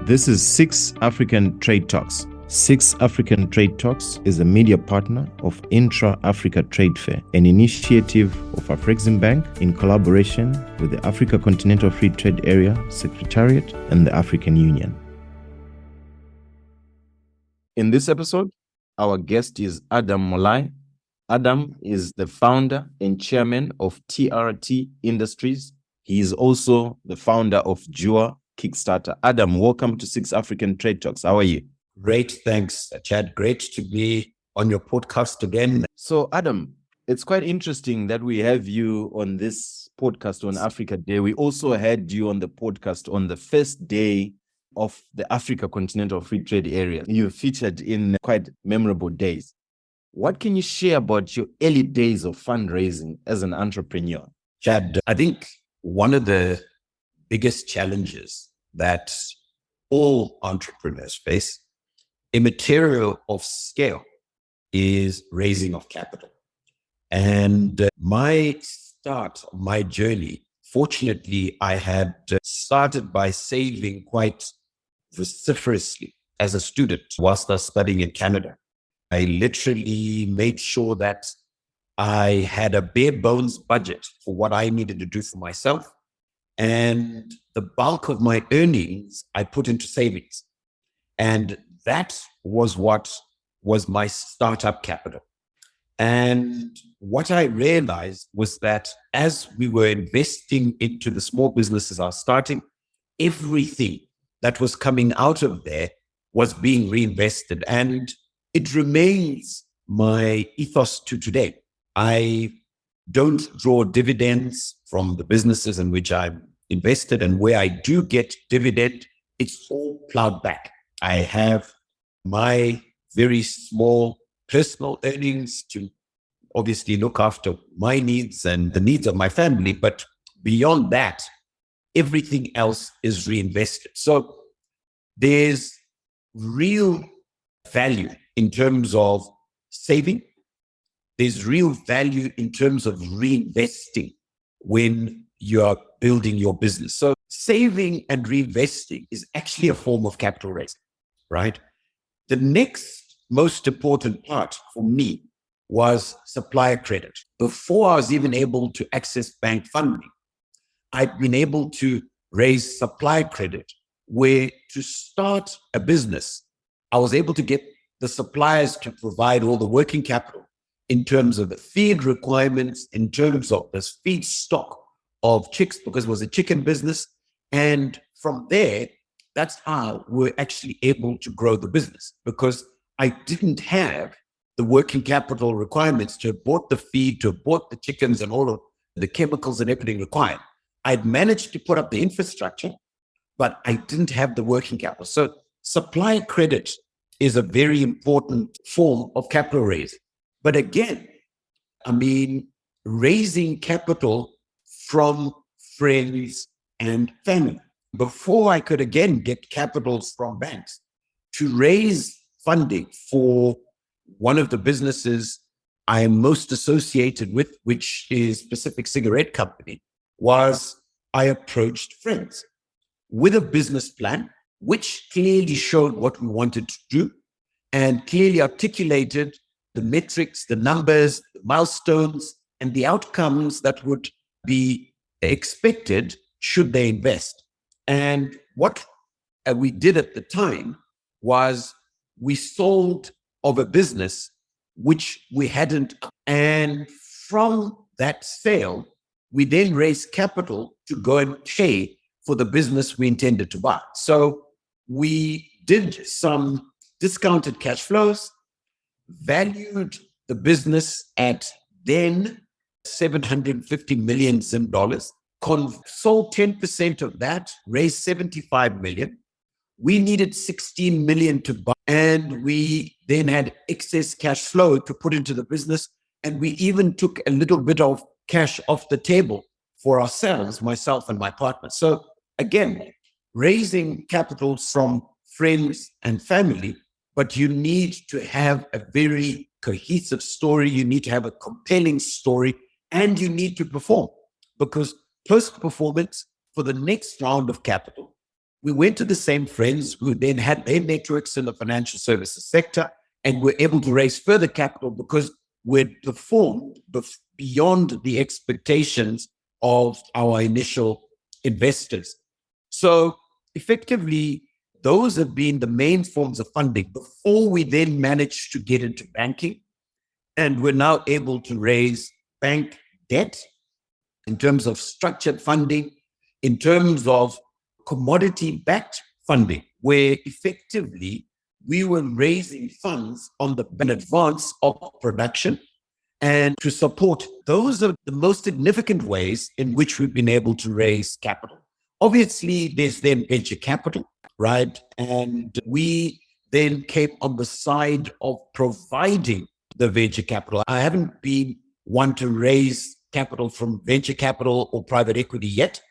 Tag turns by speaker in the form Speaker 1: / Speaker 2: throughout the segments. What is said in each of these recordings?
Speaker 1: This is Six African Trade Talks. Six African Trade Talks is a media partner of Intra-Africa Trade Fair, an initiative of Afrexim Bank in collaboration with the Africa Continental Free Trade Area Secretariat and the African Union. In this episode, our guest is Adam Molai. Adam is the founder and chairman of TRT Industries. He is also the founder of Jawa Kickstarter. Adam, welcome to Six African Trade Talks. How are you?
Speaker 2: Great, thanks, Chad. Great to be on your podcast again.
Speaker 1: So, Adam, it's quite interesting that we have you on this podcast on Africa Day. We also had you on the podcast on the first day of the Africa Continental Free Trade Area. You featured in quite memorable days. What can you share about your early days of fundraising as an entrepreneur?
Speaker 2: Chad, I think one of the biggest challenges that all entrepreneurs face, immaterial of scale, is raising of capital. And my start of my journey, fortunately, I had started by saving quite vociferously as a student whilst I was studying in Canada. I literally made sure that I had a bare bones budget for what I needed to do for myself. And the bulk of my earnings I put into savings. And that was what was my startup capital. And what I realized was that as we were investing into the small businesses I was starting, everything that was coming out of there was being reinvested. And it remains my ethos to today. I don't draw dividends from the businesses in which I'm invested, and where I do get dividend, it's all plowed back. I have my very small personal earnings to obviously look after my needs and the needs of my family, but beyond that, everything else is reinvested. So there's real value in terms of saving. There's real value in terms of reinvesting when you're building your business. So saving and reinvesting is actually a form of capital raising, right? The next most important part for me was supplier credit. Before I was even able to access bank funding, I'd been able to raise supplier credit, where to start a business, I was able to get the suppliers to provide all the working capital in terms of the feed requirements, in terms of the feed stock of chicks, because it was a chicken business. And from there, that's how we're actually able to grow the business, because I didn't have the working capital requirements to have bought the feed, to have bought the chickens and all of the chemicals and everything required. I'd managed to put up the infrastructure, but I didn't have the working capital. So supplier credit is a very important form of capital raising. But again, I mean, raising capital from friends and family. Before I could again get capitals from banks, to raise funding for one of the businesses I am most associated with, which is Pacific Cigarette Company, was I approached friends with a business plan, which clearly showed what we wanted to do and clearly articulated the metrics, the numbers, the milestones, and the outcomes that would be expected should they invest. And what we did at the time was we sold of a business which we hadn't. And from that sale, we then raised capital to go and pay for the business we intended to buy. So we did some discounted cash flows, valued the business at then 750 million Zim dollars, sold 10% of that, raised 75 million. We needed 16 million to buy, and we then had excess cash flow to put into the business. And we even took a little bit of cash off the table for ourselves, myself and my partner. So again, raising capital from friends and family, but you need to have a very cohesive story. You need to have a compelling story, and you need to perform, because post-performance for the next round of capital we went to the same friends who then had their networks in the financial services sector and were able to raise further capital because we'd performed beyond the expectations of our initial investors. So effectively, those have been the main forms of funding before we then managed to get into banking. And we're now able to raise bank debt in terms of structured funding, in terms of commodity-backed funding, where effectively we were raising funds in advance of production and to support. Those are the most significant ways in which we've been able to raise capital. Obviously, there's then venture capital, right? And we then came on the side of providing the venture capital. I haven't been one to raise capital from venture capital or private equity yet,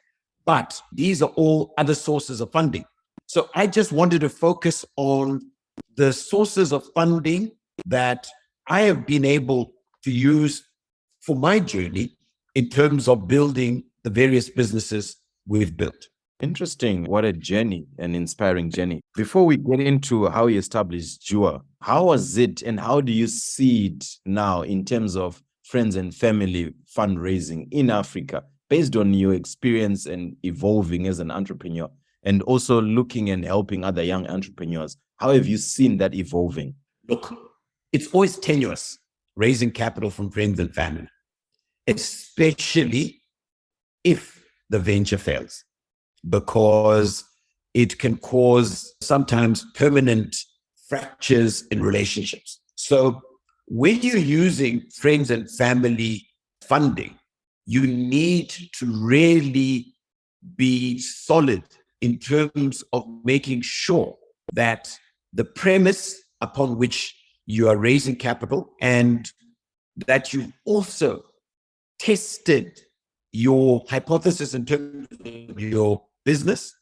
Speaker 2: but these are all other sources of funding. So I just wanted to focus on the sources of funding that I have been able to use for my journey in terms of building the various businesses we've built.
Speaker 1: Interesting. What a journey, an inspiring journey. Before we get into how you established Jawa, how was it and how do you see it now in terms of friends and family fundraising in Africa, based on your experience and evolving as an entrepreneur and also looking and helping other young entrepreneurs? How have you seen that evolving?
Speaker 2: Look, it's always tenuous raising capital from friends and family, especially if the venture fails, because it can cause sometimes permanent fractures in relationships. So when you're using friends and family funding, you need to really be solid in terms of making sure that the premise upon which you are raising capital and that you've also tested your hypothesis in terms of your business,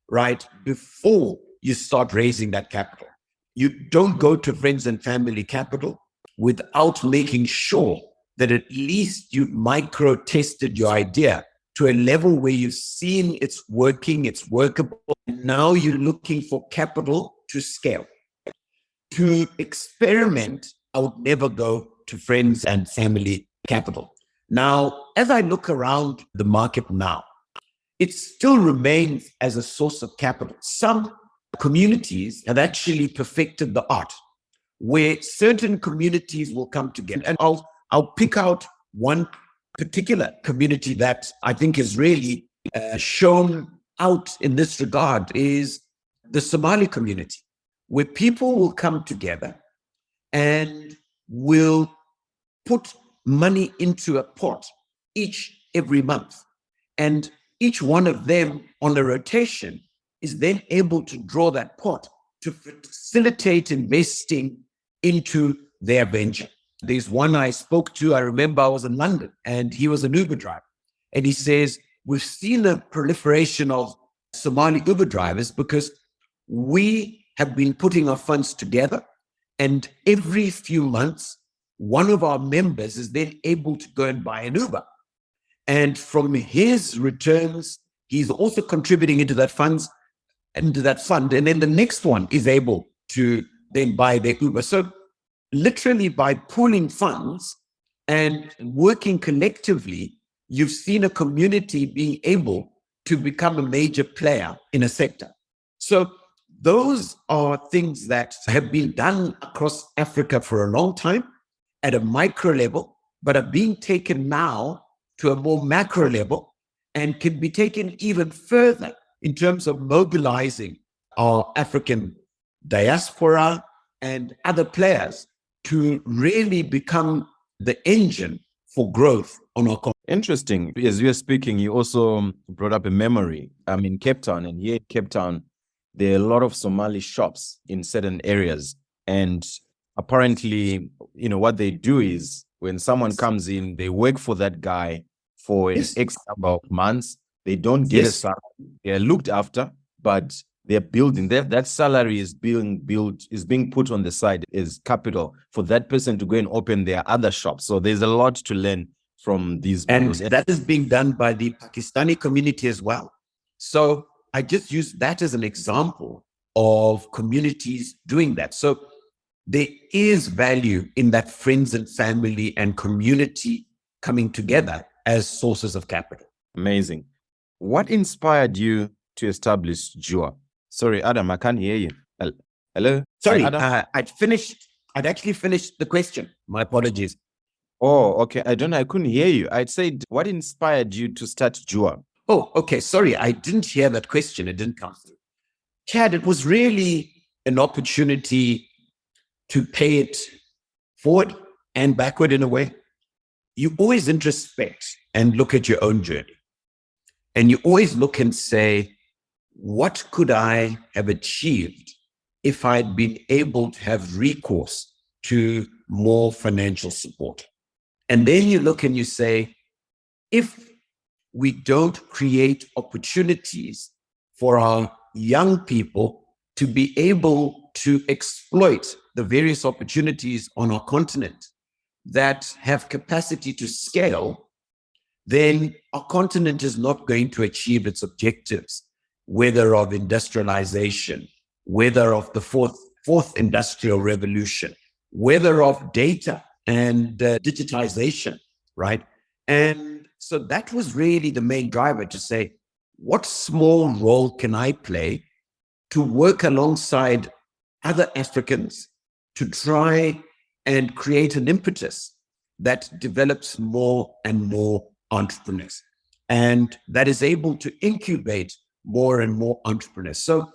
Speaker 2: right, before you start raising that capital. You don't go to friends and family capital without making sure that at least you micro tested your idea to a level where you've seen it's working, it's workable. And now you're looking for capital to scale. To experiment, I would never go to friends and family capital. Now, as I look around the market now, it still remains as a source of capital. Some communities have actually perfected the art where certain communities will come together. And I'll pick out one particular community that I think is really shown out in this regard is the Somali community, where people will come together and will put money into a pot every month. And each one of them on a rotation is then able to draw that pot to facilitate investing into their venture. There's one I spoke to, I remember I was in London and he was an Uber driver. And he says, we've seen a proliferation of Somali Uber drivers because we have been putting our funds together. And every few months, one of our members is then able to go and buy an Uber. And from his returns, he's also contributing into that fund. And then the next one is able to then buy their Uber. So literally by pooling funds and working collectively, you've seen a community being able to become a major player in a sector. So those are things that have been done across Africa for a long time at a micro level, but are being taken now to a more macro level and can be taken even further in terms of mobilizing our African diaspora and other players to really become the engine for growth on our continent.
Speaker 1: Interesting. As you were speaking, you also brought up a memory. I'm in Cape Town, and here in Cape Town, there are a lot of Somali shops in certain areas. And apparently, what they do is when someone comes in, they work for that guy for an X number of months. They don't get a salary. They're looked after, but they're building. That salary is being put on the side as capital for that person to go and open their other shops. So there's a lot to learn from these.
Speaker 2: And that is being done by the Pakistani community as well. So I just use that as an example of communities doing that. So there is value in that friends and family and community coming together as sources of capital.
Speaker 1: Amazing. What inspired you to establish Jua? Sorry, Adam, I can't hear you. Hello?
Speaker 2: Sorry,
Speaker 1: Hi, Adam?
Speaker 2: I'd actually finished the question. My apologies.
Speaker 1: Oh, okay. I couldn't hear you. I'd said, what inspired you to start Jua?
Speaker 2: Oh, okay. Sorry, I didn't hear that question. It didn't come through. Chad, it was really an opportunity to pay it forward and backward in a way. You always introspect and look at your own journey. And you always look and say, what could I have achieved if I'd been able to have recourse to more financial support? And then you look and you say, if we don't create opportunities for our young people to be able to exploit the various opportunities on our continent that have capacity to scale, then our continent is not going to achieve its objectives, whether of industrialization, whether of the fourth industrial revolution, whether of data and digitization, right? And so that was really the main driver, to say, what small role can I play to work alongside other Africans to try and create an impetus that develops more and more entrepreneurs, and that is able to incubate more and more entrepreneurs. So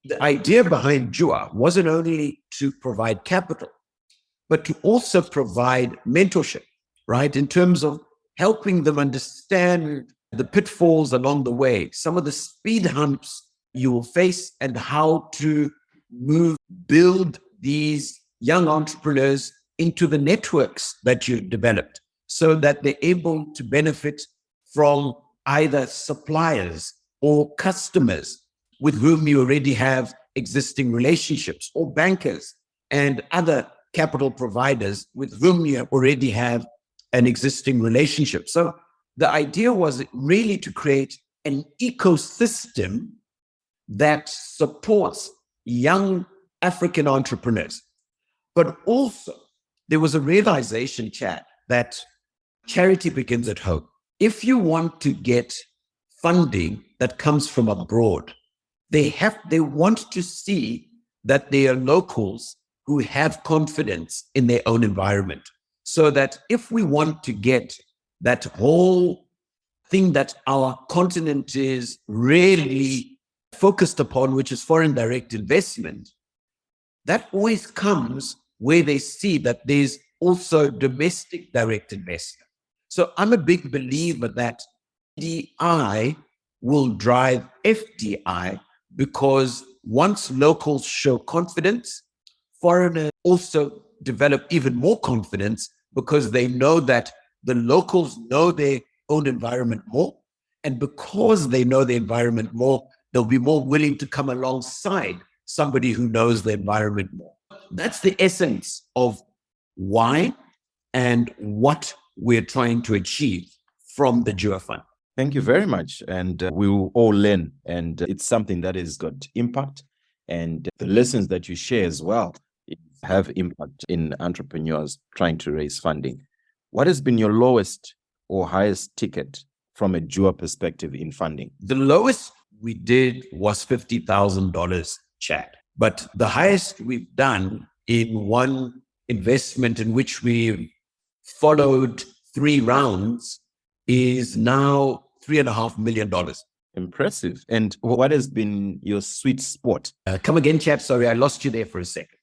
Speaker 2: the idea behind Jua wasn't only to provide capital, but to also provide mentorship, right? In terms of helping them understand the pitfalls along the way, some of the speed humps you will face, and how to build these young entrepreneurs into the networks that you've developed, so that they're able to benefit from either suppliers or customers with whom you already have existing relationships, or bankers and other capital providers with whom you already have an existing relationship. So the idea was really to create an ecosystem that supports young African entrepreneurs. But also there was a realization, Chad, that charity begins at home. If you want to get funding that comes from abroad, they want to see that they are locals who have confidence in their own environment. So that if we want to get that whole thing that our continent is really focused upon, which is foreign direct investment, that always comes where they see that there's also domestic direct investment. So I'm a big believer that DI will drive FDI, because once locals show confidence, foreigners also develop even more confidence, because they know that the locals know their own environment more. And because they know the environment more, they'll be more willing to come alongside somebody who knows the environment more. That's the essence of why and what we're trying to achieve from the Jua Fund.
Speaker 1: Thank you very much. And we will all learn. And it's something that has got impact. And the lessons that you share as well have impact in entrepreneurs trying to raise funding. What has been your lowest or highest ticket from a Jua perspective in funding?
Speaker 2: The lowest we did was $50,000, Chad. But the highest we've done in one investment, in which we followed 3 rounds, is now $3.5 million.
Speaker 1: Impressive. And what has been your sweet spot?
Speaker 2: Come again, Chad. Sorry, I lost you there for a second.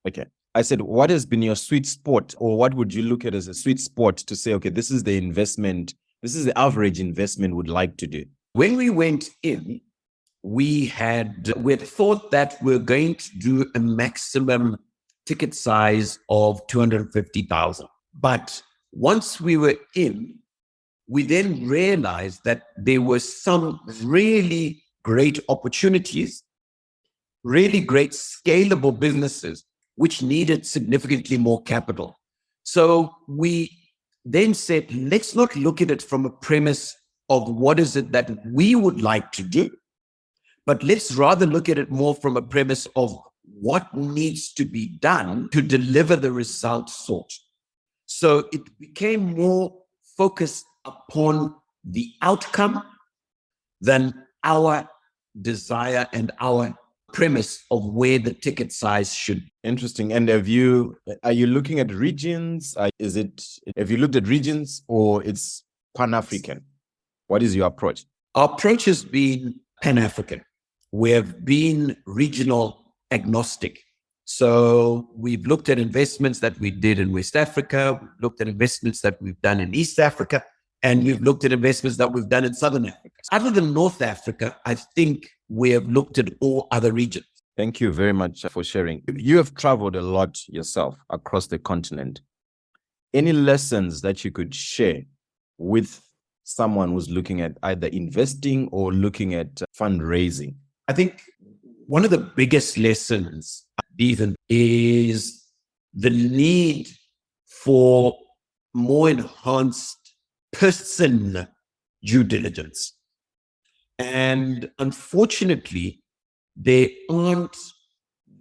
Speaker 1: Okay. I said, what has been your sweet spot, or what would you look at as a sweet spot to say, okay, this is the investment, this is the average investment would like to do?
Speaker 2: When we went in, we had thought that we're going to do a maximum ticket size of 250,000. But once we were in, we then realized that there were some really great opportunities, really great scalable businesses, which needed significantly more capital. So we then said, let's not look at it from a premise of what is it that we would like to do, but let's rather look at it more from a premise of what needs to be done to deliver the results sought. So it became more focused upon the outcome than our desire and our premise of where the ticket size should be.
Speaker 1: Interesting. And are you looking at regions? Have you looked at regions, or it's Pan-African? What is your approach?
Speaker 2: Our approach has been Pan-African. We have been regional agnostic. So we've looked at investments that we did in West Africa, we've looked at investments that we've done in East Africa, and we've looked at investments that we've done in Southern Africa. Other than North Africa, I think we have looked at all other regions.
Speaker 1: Thank you very much for sharing. You have traveled a lot yourself across the continent. Any lessons that you could share with someone who's looking at either investing or looking at fundraising?
Speaker 2: I think one of the biggest lessons even is the need for more enhanced person due diligence. And unfortunately, there aren't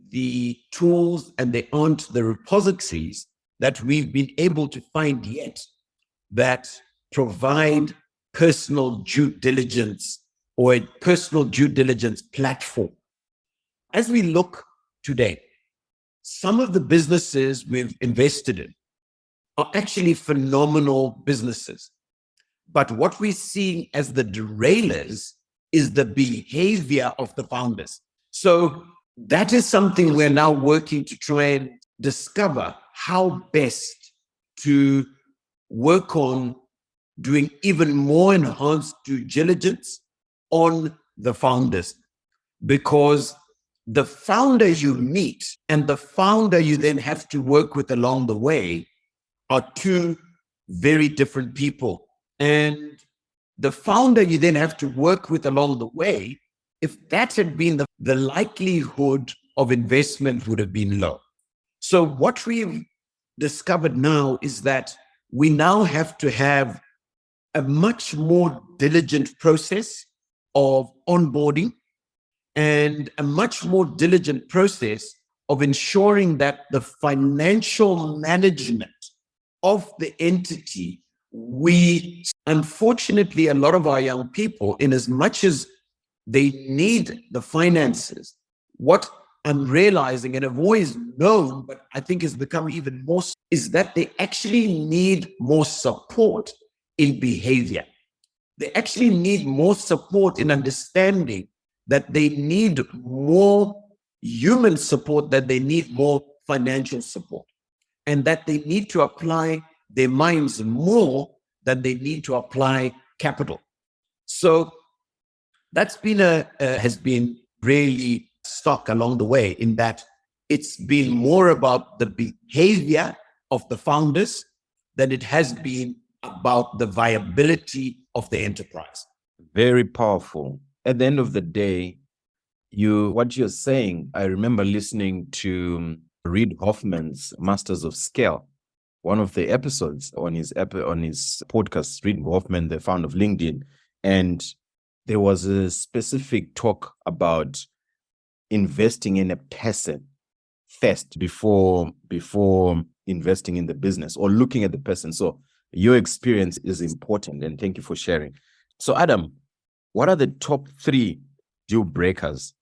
Speaker 2: the tools and there aren't the repositories that we've been able to find yet that provide personal due diligence or a personal due diligence platform. As we look today, some of the businesses we've invested in are actually phenomenal businesses. But what we're seeing as the derailers is the behavior of the founders. So that is something we're now working to try and discover how best to work on doing even more enhanced due diligence on the founders. Because the founder you meet and the founder you then have to work with along the way are two very different people. And the founder you then have to work with along the way, if that had been the likelihood of investment would have been low. So what we've discovered now is that we now have to have a much more diligent process of onboarding and a much more diligent process of ensuring that the financial management of the entity, unfortunately, a lot of our young people, in as much as they need the finances, what I'm realizing, and I've always known, but I think has become even more, is that they actually need more support in behavior. They actually need more support in understanding that they need more human support, that they need more financial support, and that they need to apply their minds more than they need to apply capital. So that's been has been really stuck along the way, in that it's been more about the behavior of the founders than it has been about the viability of the enterprise.
Speaker 1: Very powerful. At the end of the day, what you're saying, I remember listening to Reid Hoffman's Masters of Scale, one of the episodes on his podcast. Reid Hoffman, the founder of LinkedIn, and there was a specific talk about investing in a person first before investing in the business, or looking at the person. So your experience is important, and thank you for sharing. So Adam, what are the top 3 deal breakers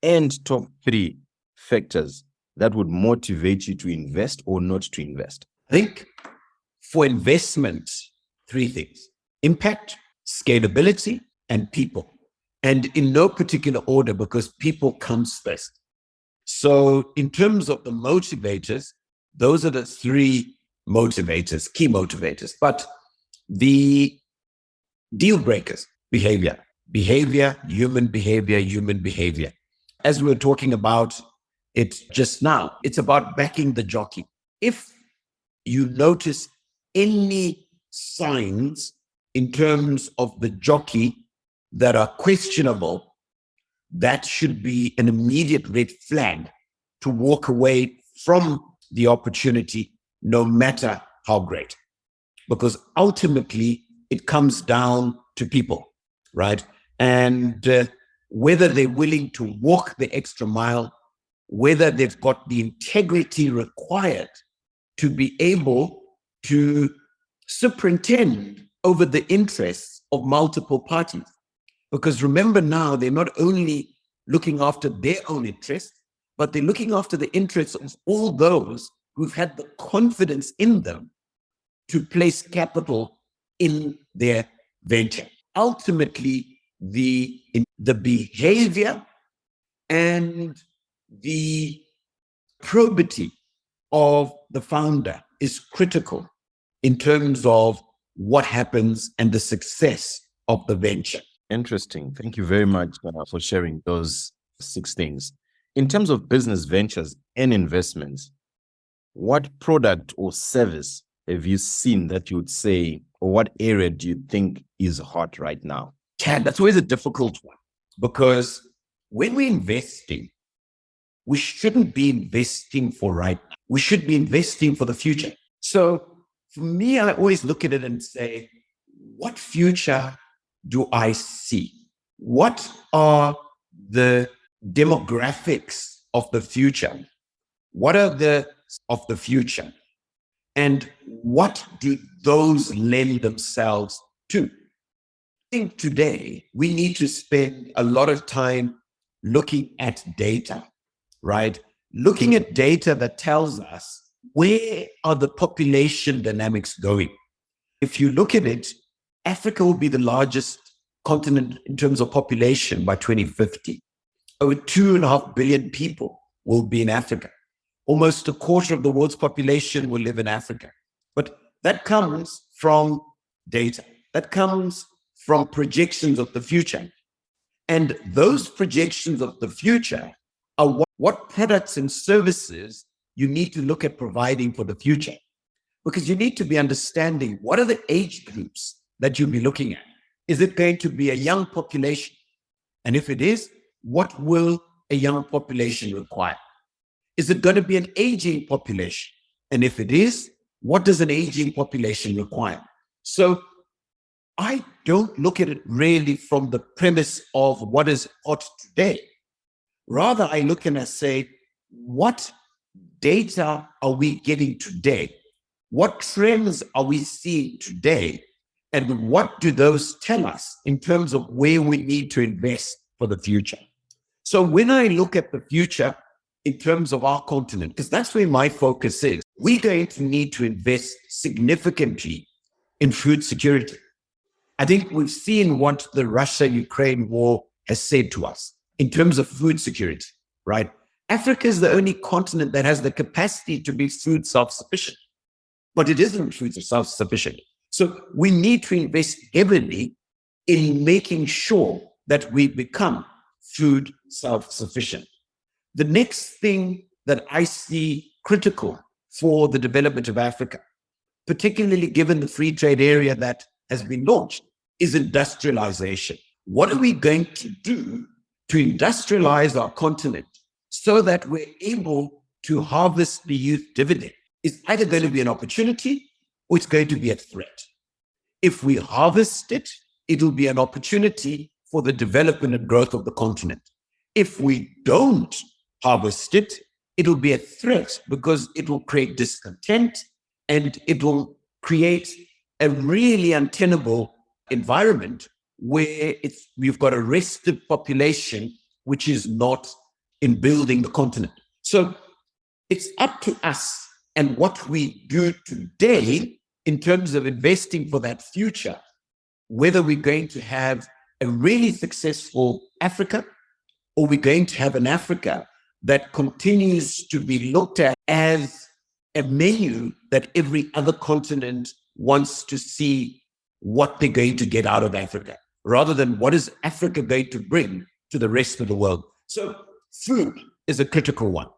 Speaker 1: and top 3 factors that would motivate you to invest or not to invest?
Speaker 2: I think for investment, 3 things: impact, scalability, and people. And in no particular order, because people comes first. So in terms of the motivators, those are the 3 motivators, key motivators. But the deal breakers: behavior, human behavior. As we were talking about it just now, it's about backing the jockey. If you notice any signs in terms of the jockey that are questionable, that should be an immediate red flag to walk away from the opportunity, no matter how great. Because ultimately, it comes down to people, right? And whether they're willing to walk the extra mile, whether they've got the integrity required to be able to superintend over the interests of multiple parties. Because remember now, they're not only looking after their own interests, but they're looking after the interests of all those who've had the confidence in them to place capital in their venture. Ultimately, the behavior and the probity of the founder is critical in terms of what happens and the success of the venture.
Speaker 1: Interesting. Thank you very much for sharing those 6 things. In terms of business ventures and investments, what product or service have you seen that you would say, or what area do you think is hot right now?
Speaker 2: Chad, that's always a difficult one, because when we're investing, we shouldn't be investing for right now. We should be investing for the future. So for me, I always look at it and say, what future do I see? What are the demographics of the future? What are the of the future? And what do those lend themselves to? I think today we need to spend a lot of time looking at data, right? Looking at data that tells us where are the population dynamics going. If you look at it, Africa will be the largest continent in terms of population by 2050. Over 2.5 billion people will be in Africa. Almost a quarter of the world's population will live in Africa. But that comes from data. That comes from projections of the future. And those projections of the future are what products and services you need to look at providing for the future. Because you need to be understanding what are the age groups that you'll be looking at. Is it going to be a young population? And if it is, what will a young population require? Is it going to be an aging population? And if it is, what does an aging population require? So I don't look at it really from the premise of what is hot today. Rather, I look and I say, what data are we getting today? What trends are we seeing today? And what do those tell us in terms of where we need to invest for the future? So when I look at the future in terms of our continent, because that's where my focus is, we're going to need to invest significantly in food security. I think we've seen what the Russia-Ukraine war has said to us in terms of food security, right? Africa is the only continent that has the capacity to be food self-sufficient, but it isn't food self-sufficient. So we need to invest heavily in making sure that we become food self-sufficient. The next thing that I see critical for the development of Africa, particularly given the free trade area that has been launched, is industrialization. What are we going to do to industrialize our continent so that we're able to harvest the youth dividend? It's either going to be an opportunity or it's going to be a threat. If we harvest it, it'll be an opportunity for the development and growth of the continent. If we don't harvest it, it'll be a threat because it will create discontent and it will create a really untenable environment where we've got a restive population which is not in building the continent. So it's up to us and what we do today in terms of investing for that future, whether we're going to have a really successful Africa or we're going to have an Africa that continues to be looked at as a menu that every other continent wants to see what they're going to get out of Africa, rather than what is Africa going to bring to the rest of the world. So food is a critical one.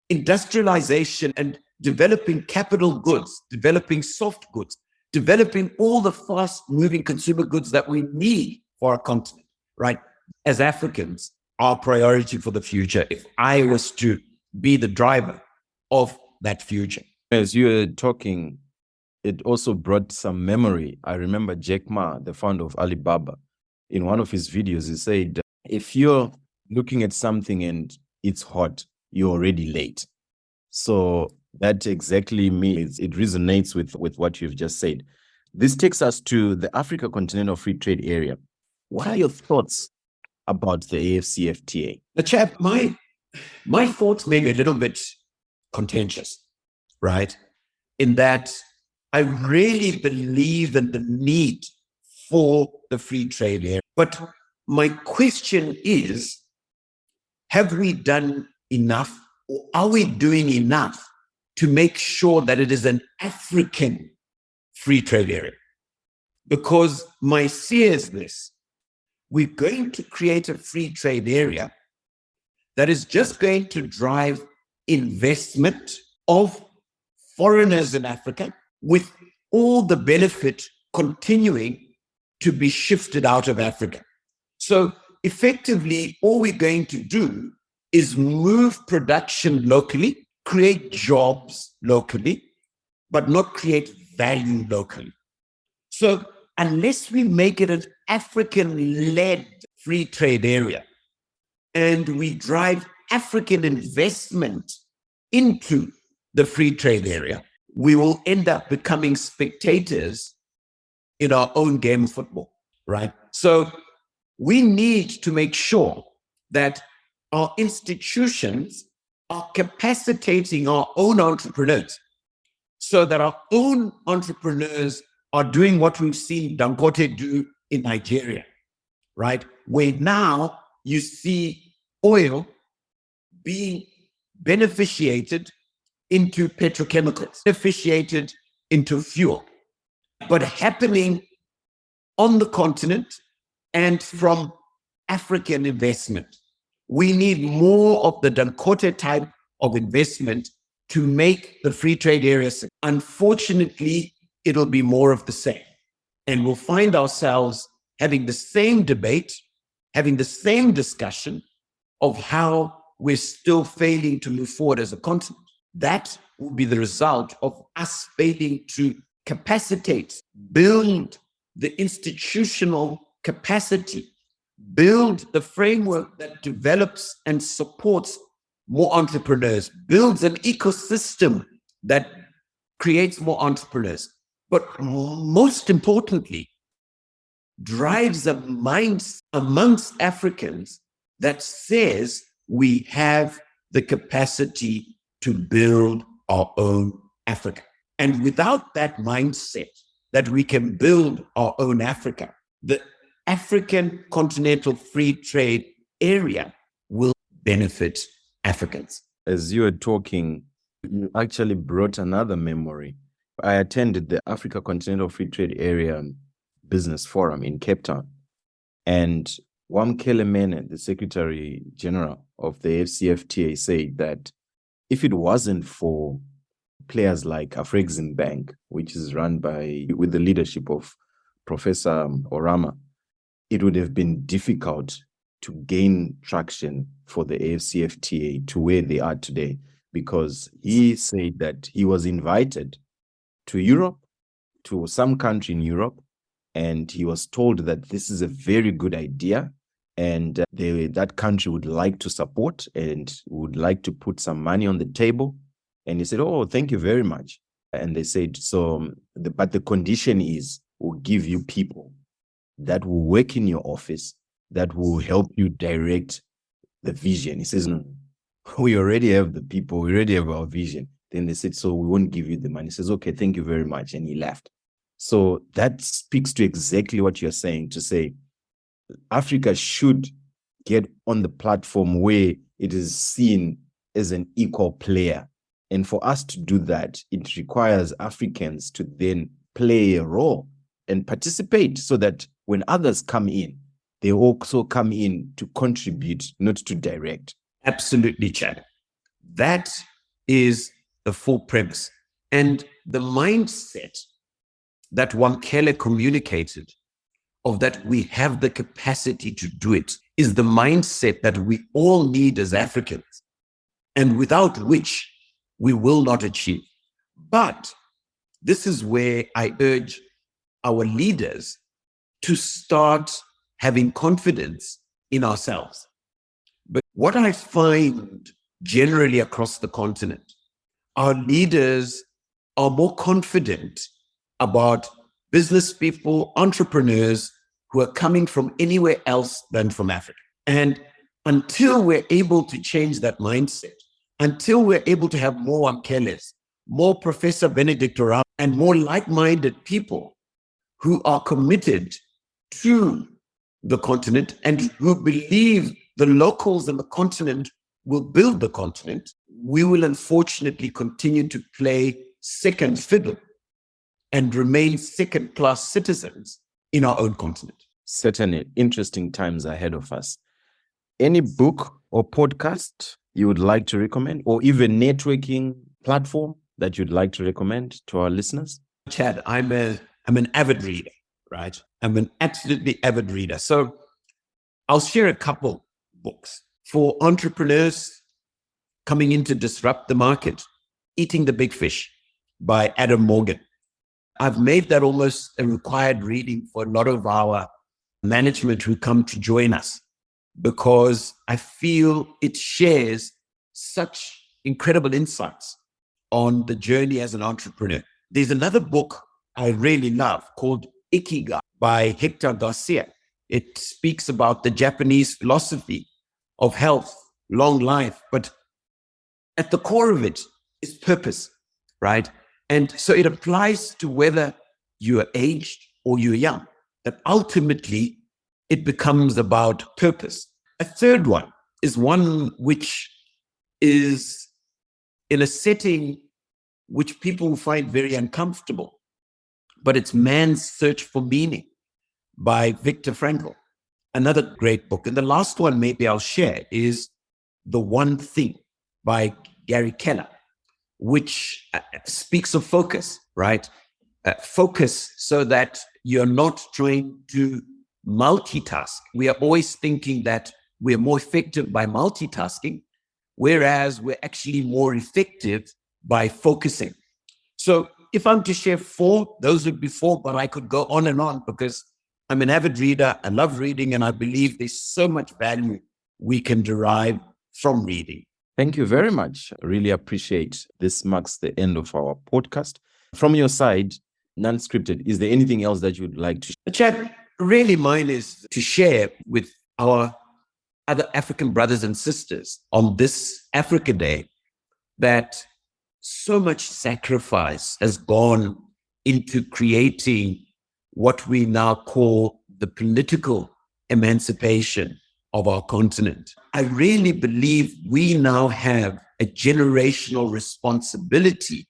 Speaker 2: Industrialization and developing capital goods, developing soft goods, developing all the fast-moving consumer goods that we need for our continent, right? As Africans, our priority for the future, if I was to be the driver of that future.
Speaker 1: As you were talking, it also brought some memory. I remember Jack Ma, the founder of Alibaba, in one of his videos, he said, if you're looking at something and it's hot, you're already late. So that exactly means it resonates with what you've just said. This takes us to the Africa Continental Free Trade Area. What are your thoughts about the AFCFTA?
Speaker 2: The chap, my thoughts may be a little bit contentious, right? In that I really believe in the need for the free trade area. But my question is, have we done enough, or are we doing enough to make sure that it is an African free trade area? Because my fear is this: we're going to create a free trade area that is just going to drive investment of foreigners in Africa, with all the benefit continuing to be shifted out of Africa. So effectively, all we're going to do is move production locally, create jobs locally, but not create value locally. So unless we make it an African-led free trade area and we drive African investment into the free trade area, we will end up becoming spectators in our own game of football, right? So we need to make sure that our institutions are capacitating our own entrepreneurs, so that our own entrepreneurs are doing what we've seen Dangote do in Nigeria, right? Where now you see oil being beneficiated into petrochemicals, beneficiated into fuel, but happening on the continent and from African investment. We need more of the Dangote type of investment to make the free trade area. Unfortunately, it'll be more of the same. And we'll find ourselves having the same debate, having the same discussion of how we're still failing to move forward as a continent. That will be the result of us failing to capacitate, build the institutional capacity, build the framework that develops and supports more entrepreneurs, builds an ecosystem that creates more entrepreneurs, but most importantly, drives a mind amongst Africans that says we have the capacity to build our own Africa. And without that mindset that we can build our own Africa, the African Continental Free Trade Area will benefit Africans.
Speaker 1: As you were talking, you actually brought another memory. I attended the Africa Continental Free Trade Area Business Forum in Cape Town. And Wamkele Mene, the Secretary General of the AFCFTA, said that if it wasn't for players like Afreximbank, which is run with the leadership of Professor Orama, it would have been difficult to gain traction for the AFCFTA to where they are today, because he said that he was invited to Europe, to some country in Europe, and he was told that this is a very good idea, and that country would like to support and would like to put some money on the table. And he said, oh, thank you very much. And they said, but the condition is, we'll give you people that will work in your office, that will help you direct the vision. He says, no, we already have the people, we already have our vision. Then they said, so we won't give you the money. He says, okay, thank you very much. And he left. So that speaks to exactly what you're saying, to say Africa should get on the platform where it is seen as an equal player. And for us to do that, it requires Africans to then play a role and participate, so that when others come in, they also come in to contribute, not to direct.
Speaker 2: Absolutely, Chad. That is the full premise. And the mindset that Wamkele communicated, of that we have the capacity to do it, is the mindset that we all need as Africans, and without which we will not achieve. But this is where I urge our leaders to start having confidence in ourselves. But what I find generally across the continent, our leaders are more confident about business people, entrepreneurs who are coming from anywhere else than from Africa. And until we're able to change that mindset, until we're able to have more Wamkeles, more Professor Benedict Oram, and more like-minded people who are committed to the continent and who believe the locals in the continent will build the continent, we will unfortunately continue to play second fiddle and remain second-class citizens in our own continent.
Speaker 1: Certainly interesting times ahead of us. Any book or podcast you would like to recommend, or even networking platform that you'd like to recommend to our listeners?
Speaker 2: Chad, I'm an avid reader, right? I'm an absolutely avid reader. So I'll share a couple books. For entrepreneurs coming in to disrupt the market, Eating the Big Fish by Adam Molai. I've made that almost a required reading for a lot of our management who come to join us, because I feel it shares such incredible insights on the journey as an entrepreneur. There's another book I really love called Ikigai by Hector Garcia. It speaks about the Japanese philosophy of health, long life, but at the core of it is purpose, right? And so it applies to whether you are aged or you're young, that ultimately it becomes about purpose. A third one is one which is in a setting which people find very uncomfortable, but it's Man's Search for Meaning by Viktor Frankl, another great book. And the last one maybe I'll share is The One Thing by Gary Keller, which speaks of focus, right? Focus so that you're not trying to multitask. We are always thinking that we're more effective by multitasking, whereas we're actually more effective by focusing. So if I'm to share four, those would be four, but I could go on and on because I'm an avid reader. I love reading, and I believe there's so much value we can derive from reading.
Speaker 1: Thank you very much. I really appreciate. This marks the end of our podcast. From your side, non-scripted, is there anything else that you'd like to share?
Speaker 2: Chad, really mine is to share with our other African brothers and sisters on this Africa Day that so much sacrifice has gone into creating what we now call the political emancipation of our continent. I really believe we now have a generational responsibility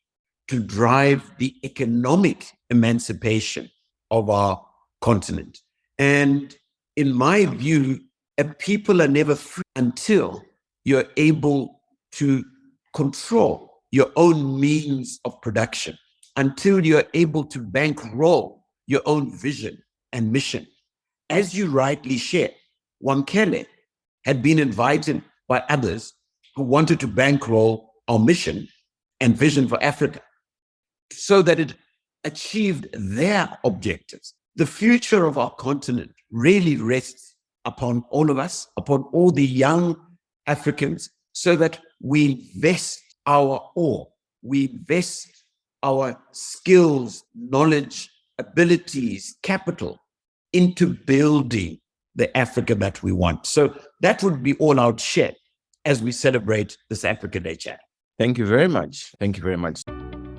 Speaker 2: to drive the economic emancipation of our continent. And in my view, people are never free until you're able to control your own means of production, until you're able to bankroll your own vision and mission. As you rightly share, Wamkele had been invited by others who wanted to bankroll our mission and vision for Africa so that it achieved their objectives. The future of our continent really rests upon all of us, upon all the young Africans, so that we invest our all, we invest our skills, knowledge, abilities, capital into building the Africa that we want. So that would be all I'd share as we celebrate this Africa Day, Chad.
Speaker 1: Thank you very much. Thank you very much.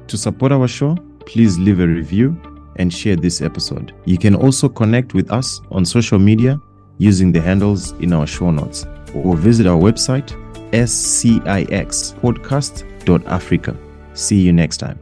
Speaker 1: To support our show, please leave a review and share this episode. You can also connect with us on social media using the handles in our show notes, or visit our website, scixpodcast.africa. See you next time.